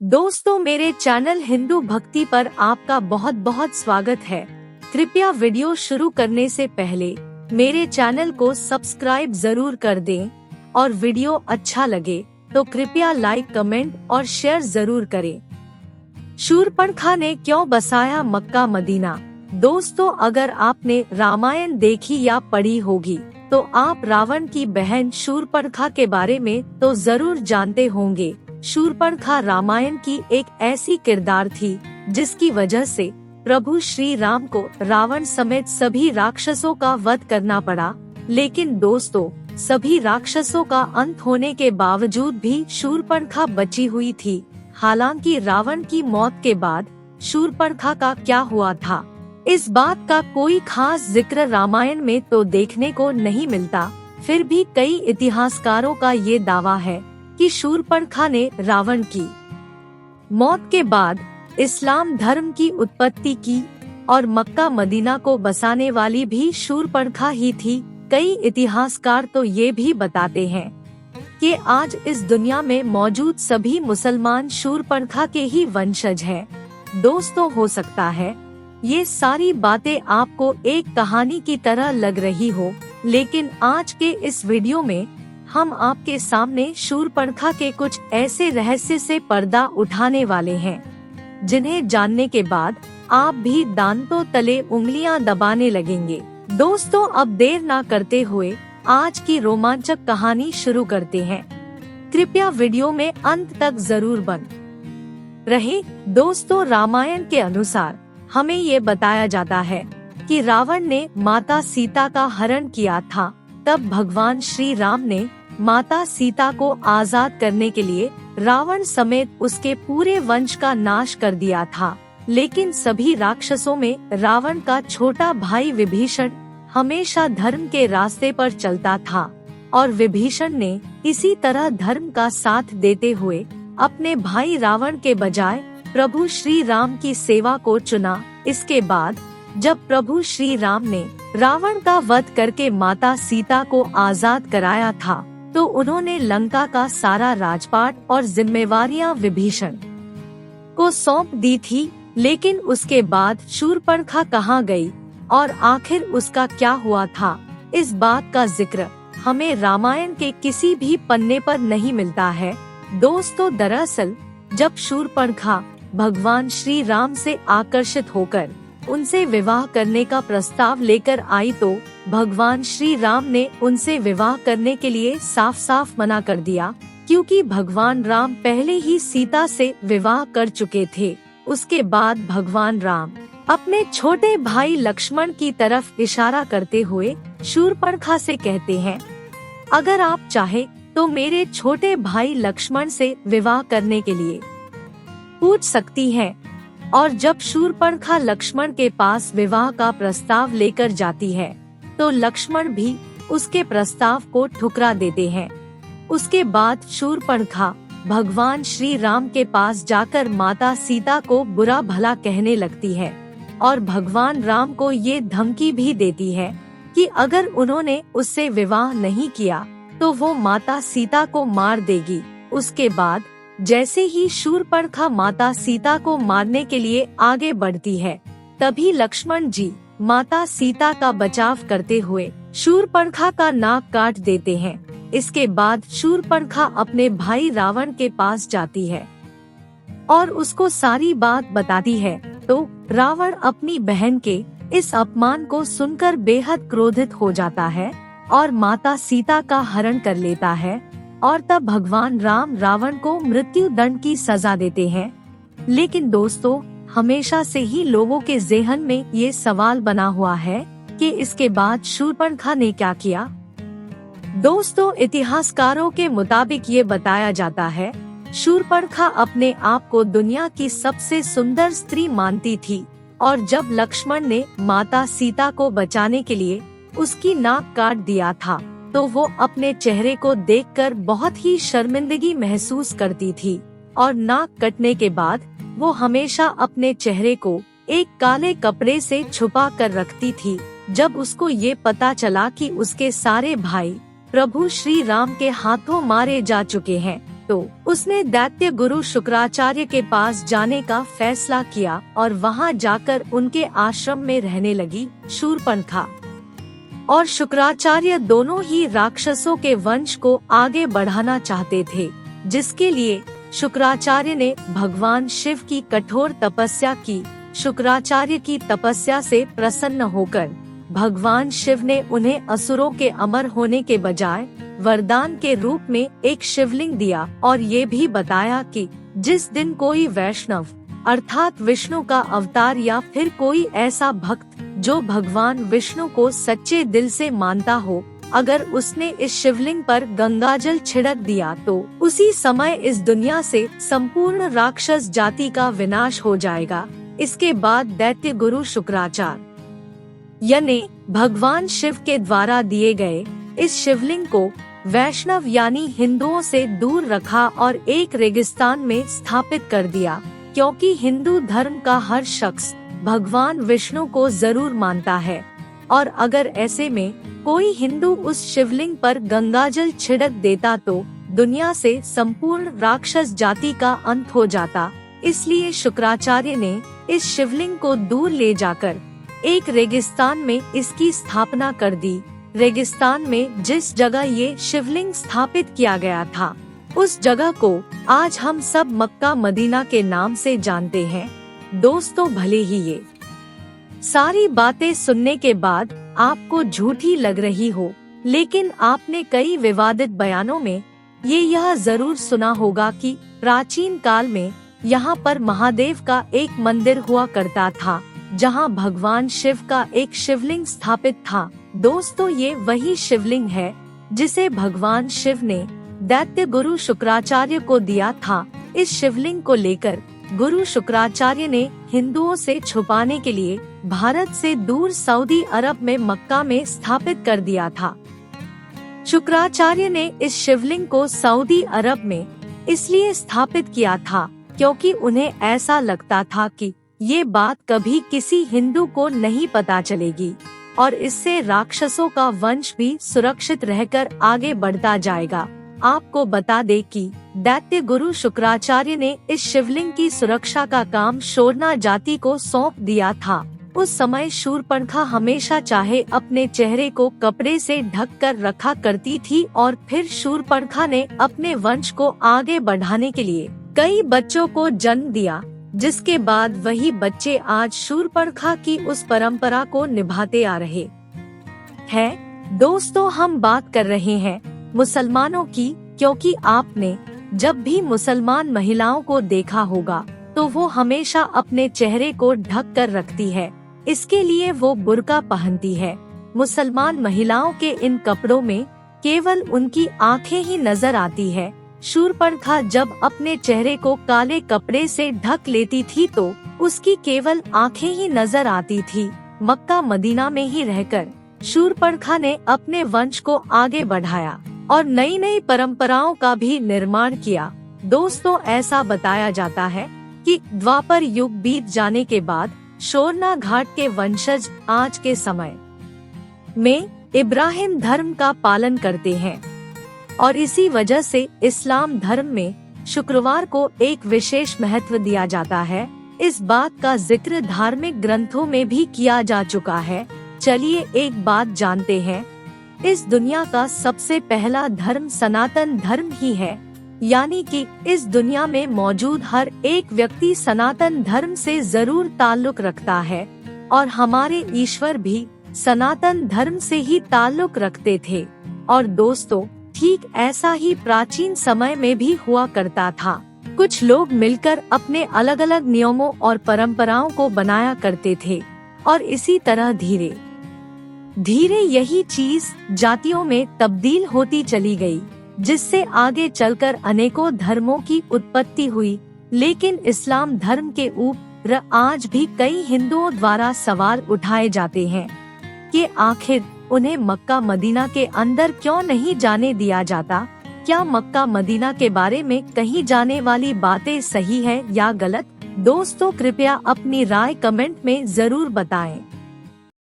दोस्तों, मेरे चैनल हिंदू भक्ति पर आपका बहुत बहुत स्वागत है। कृपया वीडियो शुरू करने से पहले मेरे चैनल को सब्सक्राइब जरूर कर दें और वीडियो अच्छा लगे तो कृपया लाइक, कमेंट और शेयर जरूर करें। शूर्पणखा ने क्यों बसाया मक्का मदीना? दोस्तों, अगर आपने रामायण देखी या पढ़ी होगी तो आप रावण की बहन शूर्पणखा के बारे में तो जरूर जानते होंगे। शूर्पणखा रामायण की एक ऐसी किरदार थी जिसकी वजह से प्रभु श्री राम को रावण समेत सभी राक्षसों का वध करना पड़ा। लेकिन दोस्तों, सभी राक्षसों का अंत होने के बावजूद भी शूर्पणखा बची हुई थी। हालांकि रावण की मौत के बाद शूर्पणखा का क्या हुआ था, इस बात का कोई खास जिक्र रामायण में तो देखने को नहीं मिलता। फिर भी कई इतिहासकारों का ये दावा है कि शूर्पणखा ने रावण की मौत के बाद इस्लाम धर्म की उत्पत्ति की और मक्का मदीना को बसाने वाली भी शूर्पणखा ही थी। कई इतिहासकार तो ये भी बताते हैं कि आज इस दुनिया में मौजूद सभी मुसलमान शूर्पणखा के ही वंशज हैं। दोस्तों, हो सकता है ये सारी बातें आपको एक कहानी की तरह लग रही हो, लेकिन आज के इस वीडियो में हम आपके सामने शूर्पणखा के कुछ ऐसे रहस्य से पर्दा उठाने वाले हैं जिन्हें जानने के बाद आप भी दांतों तले उंगलियां दबाने लगेंगे। दोस्तों, अब देर ना करते हुए आज की रोमांचक कहानी शुरू करते हैं। कृपया वीडियो में अंत तक जरूर बने रहे। दोस्तों, रामायण के अनुसार हमें ये बताया जाता है कि रावण ने माता सीता का हरण किया था। तब भगवान श्री राम ने माता सीता को आजाद करने के लिए रावण समेत उसके पूरे वंश का नाश कर दिया था। लेकिन सभी राक्षसों में रावण का छोटा भाई विभीषण हमेशा धर्म के रास्ते पर चलता था और विभीषण ने इसी तरह धर्म का साथ देते हुए अपने भाई रावण के बजाय प्रभु श्री राम की सेवा को चुना। इसके बाद जब प्रभु श्री राम ने रावण का वध करके माता सीता को आजाद कराया था तो उन्होंने लंका का सारा राजपाट और जिम्मेवारियां विभीषण को सौंप दी थी। लेकिन उसके बाद शूर्पणखा कहाँ गई और आखिर उसका क्या हुआ था, इस बात का जिक्र हमें रामायण के किसी भी पन्ने पर नहीं मिलता है। दोस्तों, दरअसल जब शूर्पणखा भगवान श्री राम से आकर्षित होकर उनसे विवाह करने का प्रस्ताव लेकर आई तो भगवान श्री राम ने उनसे विवाह करने के लिए साफ साफ मना कर दिया, क्योंकि भगवान राम पहले ही सीता से विवाह कर चुके थे। उसके बाद भगवान राम अपने छोटे भाई लक्ष्मण की तरफ इशारा करते हुए शूर्पणखा से कहते हैं, अगर आप चाहे तो मेरे छोटे भाई लक्ष्मण से विवाह करने के लिए पूछ सकती हैं। और जब शूर्पणखा लक्ष्मण के पास विवाह का प्रस्ताव लेकर जाती है तो लक्ष्मण भी उसके प्रस्ताव को ठुकरा देते हैं। उसके बाद शूर्पणखा भगवान श्री राम के पास जाकर माता सीता को बुरा भला कहने लगती है और भगवान राम को ये धमकी भी देती है कि अगर उन्होंने उससे विवाह नहीं किया तो वो माता सीता को मार देगी। उसके बाद जैसे ही शूर्पणखा माता सीता को मारने के लिए आगे बढ़ती है, तभी लक्ष्मण जी माता सीता का बचाव करते हुए शूर्पणखा का नाक काट देते हैं। इसके बाद शूर्पणखा अपने भाई रावण के पास जाती है और उसको सारी बात बताती है तो रावण अपनी बहन के इस अपमान को सुनकर बेहद क्रोधित हो जाता है और माता सीता का हरण कर लेता है। और तब भगवान राम रावण को मृत्यु दंड की सजा देते हैं। लेकिन दोस्तों, हमेशा से ही लोगों के ज़हन में ये सवाल बना हुआ है कि इसके बाद शूर्पणखा ने क्या किया। दोस्तों, इतिहासकारों के मुताबिक ये बताया जाता है शूर्पणखा अपने आप को दुनिया की सबसे सुंदर स्त्री मानती थी और जब लक्ष्मण ने माता सीता को बचाने के लिए उसकी नाक काट दिया था तो वो अपने चेहरे को देखकर बहुत ही शर्मिंदगी महसूस करती थी और नाक कटने के बाद वो हमेशा अपने चेहरे को एक काले कपड़े से छुपा कर रखती थी। जब उसको ये पता चला कि उसके सारे भाई प्रभु श्री राम के हाथों मारे जा चुके हैं तो उसने दैत्य गुरु शुक्राचार्य के पास जाने का फैसला किया और वहां जाकर उनके आश्रम में रहने लगी शूर्पणखा और शुक्राचार्य दोनों ही राक्षसों के वंश को आगे बढ़ाना चाहते थे, जिसके लिए शुक्राचार्य ने भगवान शिव की कठोर तपस्या की। शुक्राचार्य की तपस्या से प्रसन्न होकर भगवान शिव ने उन्हें असुरों के अमर होने के बजाय वरदान के रूप में एक शिवलिंग दिया और ये भी बताया कि जिस दिन कोई वैष्णव अर्थात विष्णु का अवतार या फिर कोई ऐसा भक्त जो भगवान विष्णु को सच्चे दिल से मानता हो, अगर उसने इस शिवलिंग पर गंगाजल छिड़क दिया तो उसी समय इस दुनिया से संपूर्ण राक्षस जाति का विनाश हो जाएगा। इसके बाद दैत्य गुरु शुक्राचार्य यानी भगवान शिव के द्वारा दिए गए इस शिवलिंग को वैष्णव यानी हिंदुओं से दूर रखा और एक रेगिस्तान में स्थापित कर दिया, क्योंकि हिंदू धर्म का हर शख्स भगवान विष्णु को जरूर मानता है और अगर ऐसे में कोई हिंदू उस शिवलिंग पर गंगाजल छिड़क देता तो दुनिया से संपूर्ण राक्षस जाति का अंत हो जाता। इसलिए शुक्राचार्य ने इस शिवलिंग को दूर ले जाकर एक रेगिस्तान में इसकी स्थापना कर दी। रेगिस्तान में जिस जगह ये शिवलिंग स्थापित किया गया था, उस जगह को आज हम सब मक्का मदीना के नाम से जानते हैं। दोस्तों, भले ही ये सारी बातें सुनने के बाद आपको झूठी लग रही हो, लेकिन आपने कई विवादित बयानों में यह जरूर सुना होगा कि प्राचीन काल में यहाँ पर महादेव का एक मंदिर हुआ करता था, जहाँ भगवान शिव का एक शिवलिंग स्थापित था। दोस्तों, ये वही शिवलिंग है जिसे भगवान शिव ने दैत्य गुरु शुक्राचार्य को दिया था। इस शिवलिंग को लेकर गुरु शुक्राचार्य ने हिंदुओं से छुपाने के लिए भारत से दूर सऊदी अरब में मक्का में स्थापित कर दिया था। शुक्राचार्य ने इस शिवलिंग को सऊदी अरब में इसलिए स्थापित किया था क्योंकि उन्हें ऐसा लगता था कि ये बात कभी किसी हिंदू को नहीं पता चलेगी और इससे राक्षसों का वंश भी सुरक्षित रहकर आगे बढ़ता जाएगा। आपको बता दे कि दैत्य गुरु शुक्राचार्य ने इस शिवलिंग की सुरक्षा का काम शोरना जाति को सौंप दिया था। उस समय शूर्पणखा हमेशा चाहे अपने चेहरे को कपड़े से ढक कर रखा करती थी और फिर शूर्पणखा ने अपने वंश को आगे बढ़ाने के लिए कई बच्चों को जन्म दिया, जिसके बाद वही बच्चे आज शूर्पणखा की उस परंपरा को निभाते आ रहे हैं। दोस्तों, हम बात कर रहे हैं मुसलमानों की, क्योंकि आपने जब भी मुसलमान महिलाओं को देखा होगा तो वो हमेशा अपने चेहरे को ढक कर रखती है। इसके लिए वो बुर्का पहनती है। मुसलमान महिलाओं के इन कपड़ों में केवल उनकी आंखें ही नजर आती है। शूर्पणखा जब अपने चेहरे को काले कपड़े से ढक लेती थी तो उसकी केवल आंखें ही नजर आती थी। मक्का मदीना में ही रहकर शूर्पणखा ने अपने वंश को आगे बढ़ाया और नई नई परंपराओं का भी निर्माण किया। दोस्तों, ऐसा बताया जाता है कि द्वापर युग बीत जाने के बाद शोरना घाट के वंशज आज के समय में इब्राहिम धर्म का पालन करते हैं और इसी वजह से इस्लाम धर्म में शुक्रवार को एक विशेष महत्व दिया जाता है। इस बात का जिक्र धार्मिक ग्रंथों में भी किया जा चुका है। चलिए एक बात जानते हैं, इस दुनिया का सबसे पहला धर्म सनातन धर्म ही है, यानी कि इस दुनिया में मौजूद हर एक व्यक्ति सनातन धर्म से जरूर ताल्लुक रखता है और हमारे ईश्वर भी सनातन धर्म से ही ताल्लुक रखते थे। और दोस्तों, ठीक ऐसा ही प्राचीन समय में भी हुआ करता था। कुछ लोग मिलकर अपने अलग अलग नियमों और परंपराओं को बनाया करते थे और इसी तरह धीरे धीरे यही चीज जातियों में तब्दील होती चली गई, जिससे आगे चलकर अनेकों धर्मों की उत्पत्ति हुई। लेकिन इस्लाम धर्म के ऊपर आज भी कई हिंदुओं द्वारा सवाल उठाए जाते हैं कि आखिर उन्हें मक्का मदीना के अंदर क्यों नहीं जाने दिया जाता। क्या मक्का मदीना के बारे में कही जाने वाली बातें सही है या गलत? दोस्तों, कृपया अपनी राय कमेंट में जरूर बताएं।